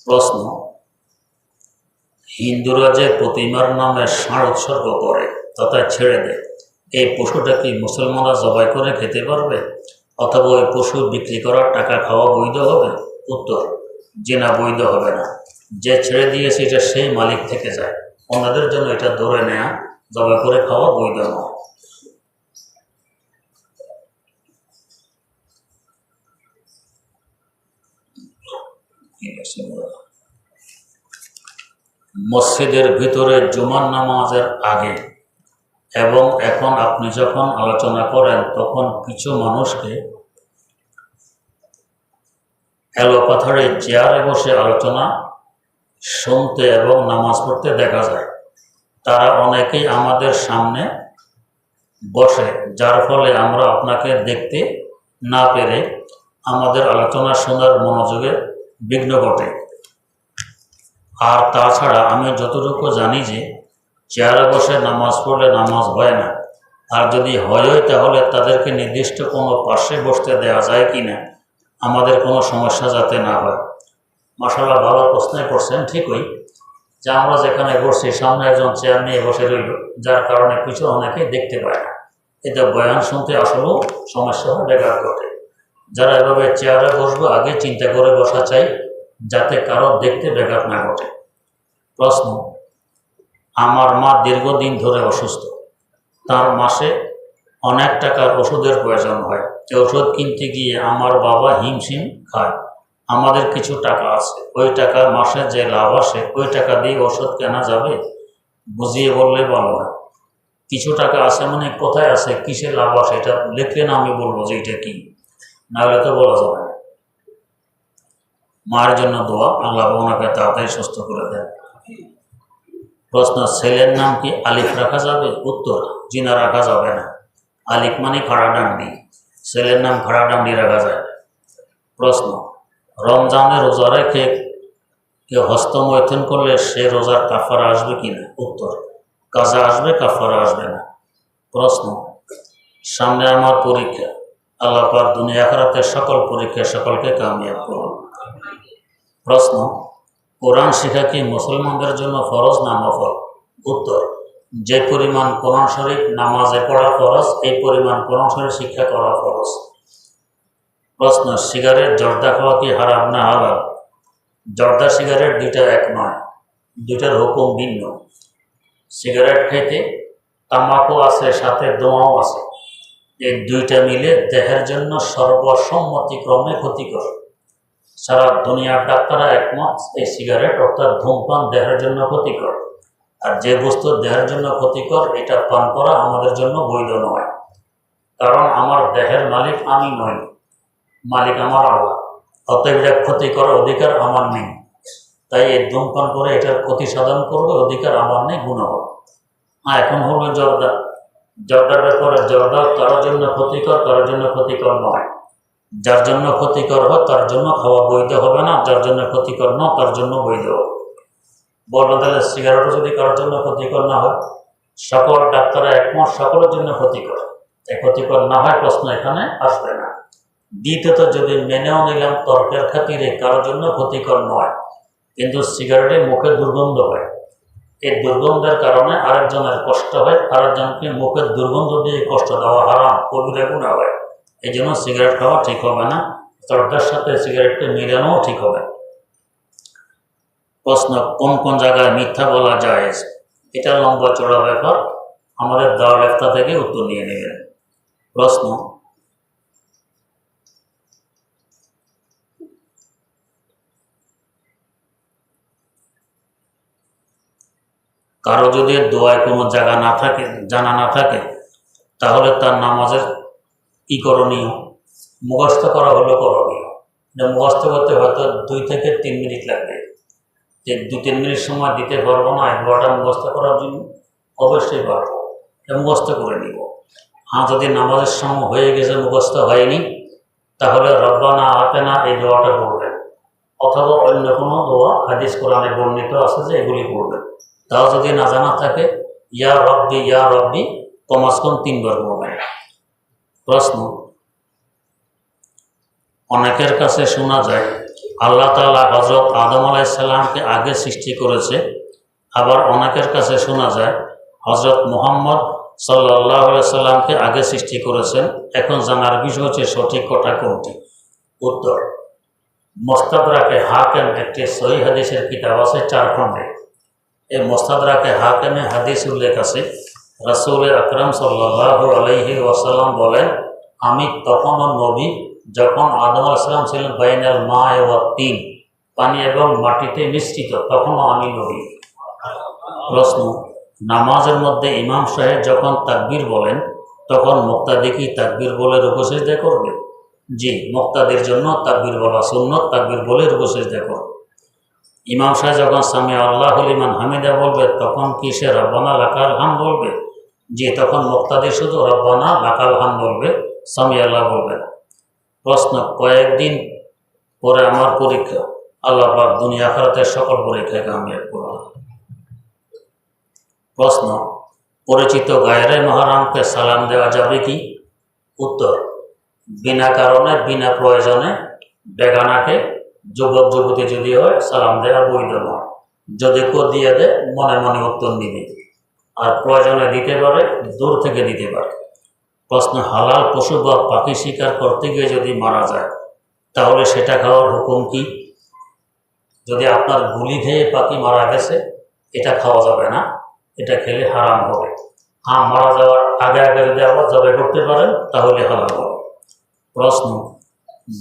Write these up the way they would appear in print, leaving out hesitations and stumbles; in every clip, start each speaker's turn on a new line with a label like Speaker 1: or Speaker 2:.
Speaker 1: প্রশ্ন, হিন্দুরা যে প্রতিমার নামে ষাঁড় উৎসর্গ করে তথা ছেড়ে দেয়, এই পশুটা কি মুসলমানরা জবাই করে খেতে পারবে অথবা ওই পশু বিক্রি করার টাকা খাওয়া বৈধ হবে? উত্তর, যে না, বৈধ হবে না। যে ছেড়ে দিয়েছে এটা সেই মালিক থেকে যায়, অন্যদের জন্য এটা ধরে নেয়া, জবাই করে খাওয়া বৈধ নয়। মসজিদের ভিতরে জুমার নামাজের আগে এবং এখন আপনি যখন আলোচনা করেন তখন কিছু মানুষকে এলোপাথাড়ি চেয়ারে বসে আলোচনা শুনতে এবং নামাজ পড়তে দেখা যায়। তারা অনেকেই আমাদের সামনে বসে, যার ফলে আমরা আপনাকে দেখতে না পেরে আমাদের আলোচনা শোনার মনোযোগে বিঘ্ন ঘটে। আর তাছাড়া আমি যতটুকু জানি যে চেয়ারে বসে নামাজ পড়লে নামাজ হয় না, আর যদি হয় তাহলে তাদেরকে নির্দিষ্ট কোনো পাশে বসতে দেওয়া যায় কি না, আমাদের কোনো সমস্যা যাতে না হয়। মাশাআল্লাহ, ভালো প্রশ্নই করছেন। ঠিকই যে আমরা যেখানে বসছি সামনে একজন চেয়ার নিয়ে বসে রইল, যার কারণে পিছনে অনেকে দেখতে পায় না, এতে বয়ান শুনতে আসলেও সমস্যা হয়, ব্যাঘাত ঘটে। যারা এভাবে চেয়ারে বসবো আগে চিন্তা করে বসা চাই, যাতে কারো দেখতে ব্যাঘাত না ঘটে। প্রশ্ন, আমার মা দীর্ঘদিন ধরে অসুস্থ, তার মাসে অনেক টাকার ওষুধের প্রয়োজন হয়। এই ওষুধ কিনতে গিয়ে আমার বাবা হিমশিম খায়। আমাদের কিছু টাকা আছে, ওই টাকা মাসে যে লাভ আসে ওই টাকা দিয়ে ওষুধ কেনা যাবে? বুঝিয়ে বললে ভালো হয়। কিছু টাকা আছে মানে কোথায় আছে, কিসে লাভ আসে, এটা লিখলে না আমি বলবো যে এটা কি, না হলে তো বলা যাবে না। মায়ের জন্য দোয়া, আল্লাহ ওনাকে তাড়াতাড়ি সুস্থ করে দেন। প্রশ্ন, ছেলের নাম কি আলিফ রাখা যাবে? উত্তর, জিনা রাখা যাবে না। আলিফ মানে খাড়াডান্ডি, ছেলের নাম খাড়াডান্ডি রাখা যায়। প্রশ্ন, রমজানে রোজা রেখে কেউ হস্তমৈথুন করলে সে রোজার কাফারা আসবে কিনা? উত্তর, কাজা আসবে, কাফারা আসবে না। প্রশ্ন, সামনে আমার পরীক্ষা, আল্লাহ পাক দুনিয়া আখিরাতের সকল পরীক্ষা সকলকে কামিয়াব করুন। প্রশ্ন, কোরআন শিক্ষা কি মুসলমানদের জন্য ফরজ না নফল? উত্তর, যে পরিমাণ কোরআন শরীফ নামাজে পড়া ফরজ, এই পরিমাণ কোরআন শরীফ শিক্ষা করা ফরজ। প্রশ্ন, সিগারেট জর্দা খাওয়া কি হারাম না হালাল? জর্দা সিগারেট দুইটা এক নয়, দুইটার হুকুম ভিন্ন। সিগারেট খাইতে তামাকও আছে, সাথে দোঁয়াও আছে, এই দুইটা মিলে দেহের জন্য সর্বসম্মতিক্রমে ক্ষতিকর। সারা দুনিয়ার ডাক্তাররা একমত এই সিগারেট অর্থাৎ ধূমপান দেহের জন্য ক্ষতিকর, আর যে বস্তু দেহের জন্য ক্ষতিকর এটা পান করা আমাদের জন্য বৈধ নয়। কারণ আমার দেহের মালিক আমি নই, মালিক আমার আল্লাহ, অতএব এটা ক্ষতি করার অধিকার আমার নেই। তাই এই ধূমপান করে এটার ক্ষতি সাধন করবে অধিকার আমার নেই, গুনাহ। এখন হলো জর্দা, জর্দার ব্যাপারে জর্দা কারোর জন্য ক্ষতিকর, কারোর জন্য ক্ষতিকর নয়। যার জন্য ক্ষতিকর হয় তার জন্য খাওয়া বৈধ হবে না, যার জন্য ক্ষতিকর নয় তার জন্য বৈধ হবে। বলবেন তাহলে সিগারেটও যদি কারোর জন্য ক্ষতিকর না হয়, সকল ডাক্তাররা একমত সকলের জন্য ক্ষতিকর, এই ক্ষতিকর না হয় প্রশ্ন এখানে আসবে না। দ্বিতীয়ত, যদি মেনেও নিলাম তর্কের খাতিরে কারোর জন্য ক্ষতিকর নয়, কিন্তু সিগারেটে মুখে দুর্গন্ধ হয়, এই দুর্গন্ধের কারণে আরেকজনের কষ্ট হয়, আরেকজনকে মুখের দুর্গন্ধ দিয়ে কষ্ট দেওয়া হারাম, কবিরা গুনাহ হয়। এই জন্য সিগারেট খাওয়া ঠিক হবে না, জর্দার সাথে সিগারেটকে মিলানোও ঠিক হবে। প্রশ্ন, কোন কোন জায়গায় মিথ্যা বলা জায়েজ? এটা লম্বা চড়া ব্যাপার, আমাদের দাওয়াল ইফতা থেকে উত্তর নিয়ে নেবেন। প্রশ্ন, কারো যদি দোয়ায় কোনো জায়গা না থাকে, জানা না থাকে, তাহলে তার নামাজের কি করণীয়? মুখস্থ করা হলো করণীয়। মুখস্থ করতে হয়তো 2 থেকে 3 মিনিট লাগবে, যে 2-3 মিনিট সময় দিতে পারবো না দোয়াটা মুখস্থ করার জন্য, অবশ্যই পারবো, মুখস্থ করে নিব। যদি নামাজের সময় হয়ে গেছে মুখস্থ হয়নি, তাহলে রব্বানা আতেনা এই দোয়াটা পড়বেন, অথবা অন্য কোনো দোয়া হাদিস কোরআনে বর্ণিত আছে যে এগুলি পড়বেন। তাও যদি না জানা থাকে ইয়া রব্বি কমাস কম 3 বার পড়বেন। প্রশ্ন, অনেকের কাছে শোনা যায় আল্লাহ তাআলা হযরত আদম আলাইহিস সালামকে আগে সৃষ্টি করেছে। আবার অনেকের কাছে শোনা যায় হযরত মুহাম্মদ সাল্লাল্লাহু আলাইহি সাল্লামকে আগে সৃষ্টি করেছেন। এখন জানার বিষয় হচ্ছে সঠিক কথা কোনটি? উত্তর, মুস্তাদরাকে হাকিম একটি সহিহ হাদিসের কিতাব আছে 4 খণ্ডে। এই মুস্তাদরাকে হাকিমে হাদিস উল্লেখ আছে, রাসূল আকরাম সাল্লাল্লাহু আলাইহি ওয়াসাল্লাম বলেন, আমি তখনও নবী যখন আদম আলাইহিস সালাম ছিলেন বাইনাল মা ওয়া তিন, পানি এবং মাটিতে মিশ্রিত, তখনও আমি নবী। প্রশ্ন, নামাজের মধ্যে ইমাম সাহেব যখন তাকবীর বলেন তখন মুক্তাদি কি তাকবীর বলে রুকু সিজদা করবে? জি, মুক্তাদির জন্য তাকবীর বলা সুন্নত, তাকবীর বলে রুকু সিজদা করবে। ইমাম সাহেব যখন সামি আল্লাহু লিমান হামিদা বলবে তখন কি সে রব্বানা লাকাল হাম বলবে? জি, তখন মুক্তাদি শুধু রব্বানা লাকাল হাম বলবে, সামি আল্লাহ বলবে না। প্রশ্ন, কয়েকদিন পরে আমার পরীক্ষা, আল্লাহ পাক দুনিয়া আখিরাতের সকল পরীক্ষায় কামিয়াব করুন। প্রশ্ন, পরিচিত গায়রে মহরমকে সালাম দেওয়া যাবে কি? উত্তর, বিনা কারণে বিনা প্রয়োজনে বেগানাকে, যুবক যুবতী যদি হয়, সালাম দেওয়া বৈধ নয়। যদি কেউ দিয়ে দেয় মনে মনে উত্তর নিবে, আর প্রয়োজনে দিতে পারে, দূর থেকে দিতে পারে। প্রশ্ন, হালাল পশু বা পাখি শিকার করতে গিয়ে যদি মারা যায় তাহলে সেটা খাওয়ার হুকুম কি? যদি আপনার গুলি খেয়ে পাখি মারা গেছে, এটা খাওয়া যাবে না, এটা খেলে হারাম হবে। হ্যাঁ, মারা যাওয়ার আগে আগে যদি আবার জবাই করতে পারেন তাহলে হালাল হবে। প্রশ্ন,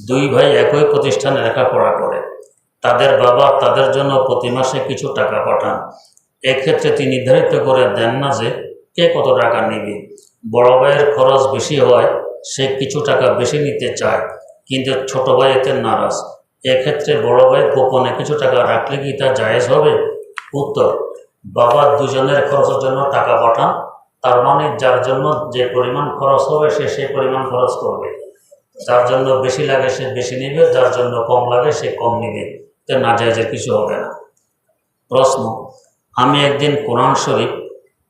Speaker 1: 2 ভাই একই প্রতিষ্ঠানে লেখাপড়া করে, তাদের বাবা তাদের জন্য প্রতি মাসে কিছু টাকা পাঠান। এক্ষেত্রে তিনি নির্ধারিত করে দেন না যে কে কত টাকা নেবে। বড় ভাইয়ের খরচ বেশি হয়, সে কিছু টাকা বেশি নিতে চায়, কিন্তু ছোট ভাই এতে নারাজ। এক্ষেত্রে বড় ভাই গোপনে কিছু টাকা রাখলে কি তা জায়েজ হবে? উত্তর, বাবা দুজনের খরচের জন্য টাকা পাঠান, তার মানে যার জন্য যে পরিমাণ খরচ হবে সে সেই পরিমাণ খরচ করবে। যার জন্য বেশি লাগে সে বেশি নেবে, যার জন্য কম লাগে সে কম নেবে, তো নাজায়েজের কিছু হবে না। প্রশ্ন, আমি একদিন কোরআন শরীফ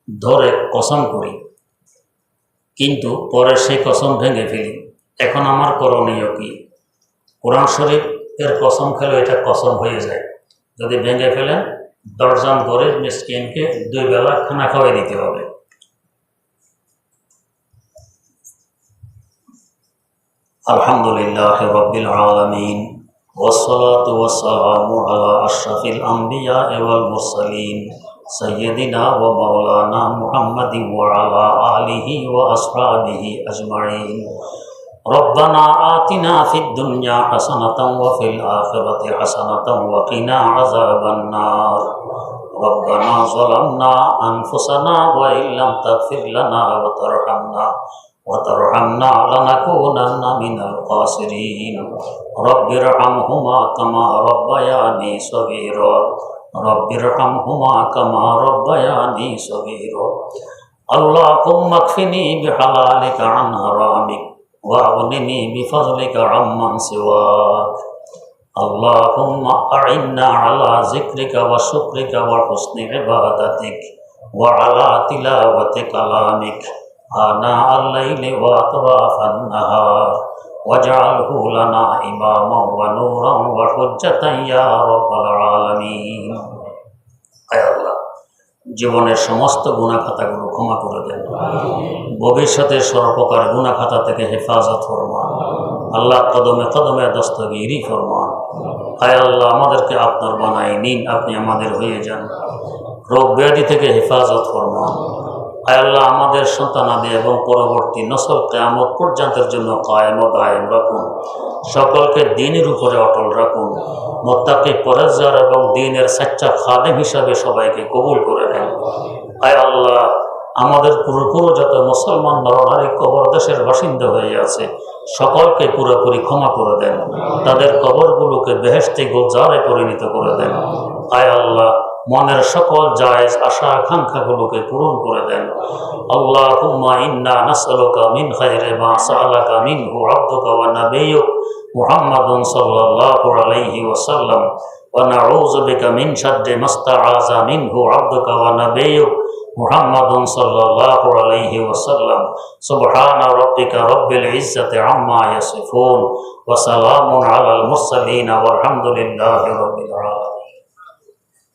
Speaker 1: ধরে কসম করি, কিন্তু পরে সেই কসম ভেঙে ফেলি, এখন আমার করণীয় কি? কোরআন শরীফ এর কসম খেলে এটা কসম হয়ে যায়। যদি ভেঙে ফেলেন 10 জন গরিব মিসকিনকে 2 বেলা খানা খাওয়াই দিতে হবে। আলহামদুলিল্লাহি রাব্বিল আলামিন, ওয়াসসালাতু ওয়াসসালামু আলা আশরাফিল আমবিয়া ওয়াল মুরসালিন, সাইয়্যিদিনা ওয়া মাওলানা মুহাম্মাদিন ওয়া আলা আলিহি ওয়া আসহাবিহি আজমাইন। রব্বানা আতিনা ফিদ দুনিয়া হাসানাতাও ওয়া ফিল আখিরাতি হাসানাতাও ওয়া কিনা আযাবান নার। রব্বানা যালামনা আনফুসানা ওয়া ইল্লাম তাগফির লানা ওয়া তারহামনা وترحمنا لنكونن من الخاسرين رب ارحمهما كما ربياني صغيرا رب ارحمهما كما ربياني صغيرا اللهم اكفني بحلالك عن حرامك واغنني بفضلك عمن سواك اللهم أعنا على ذكرك وشكرك وحسن عبادتك وعلى تلاوة كلامك آناء الليل وأطراف النهار واجعله لنا إماما ونورا وحجة يا رب العالمين. আয় আল্লাহ, জীবনের সমস্ত গুনাহ খাতাগুলো ক্ষমা করে দেন, ভবিষ্যতে সর্বপ্রকার গুনাহ খাতা থেকে হেফাজত ফরমান। আল্লাহ কদমে কদমে দস্তগীরি ফরমান। আয় আল্লাহ, আমাদেরকে আপনার বানাই নিন, আপনি আমাদের হয়ে যান। রোগ ব্যাধি থেকে হেফাজত ফরমান। আয় আল্লাহ, আমাদের সন্তানাদি এবং পরবর্তী নসল কিয়ামত পর্যন্তের জন্য কায়েম ও দায়েম রাখুন। সকলকে দ্বীনের উপরে অটল রাখুন। মুত্তাকি পরেজগার এবং দ্বীনের সচ্চা খাদেম হিসাবে সবাইকে কবুল করে নেন। আয় আল্লাহ, আমাদের পূর্বপুরুষ যত মুসলমান নরনারী কবর দেশের বাসিন্দা হয়ে আছে সকলকে পুরোপুরি ক্ষমা করে দেন, তাদের কবরগুলোকে বেহেশতে গুলজারে পরিণত করে দেন। আয় আল্লাহ, মনের সকল জায়েজ আশা আকাঙ্ক্ষাগুলোকে পূরণ করে দেন। আল্লাহুম্মা ইন্না নাসআলুকা মিন খায়রি মা সাআলাকা মিনহু আবদুকা ওয়া নাবিয়্যুক মুহাম্মাদুন সাল্লাল্লাহু আলাইহি ওয়াসাল্লাম ওয়া নাউযু বিকা মিন শাররি মা ইসতাআযা মিনহু আবদুকা ওয়া নাবিয়্যুক মুহাম্মাদুন সাল্লাল্লাহু আলাইহি ওয়াসাল্লাম। সুবহানা রাব্বিকা রাব্বিল ইজ্জাতি আম্মা ইয়াসিফুন ওয়া সালামুন আলাল মুরসালিন ওয়ালহামদুলিল্লাহি রাব্বিল আলামিন।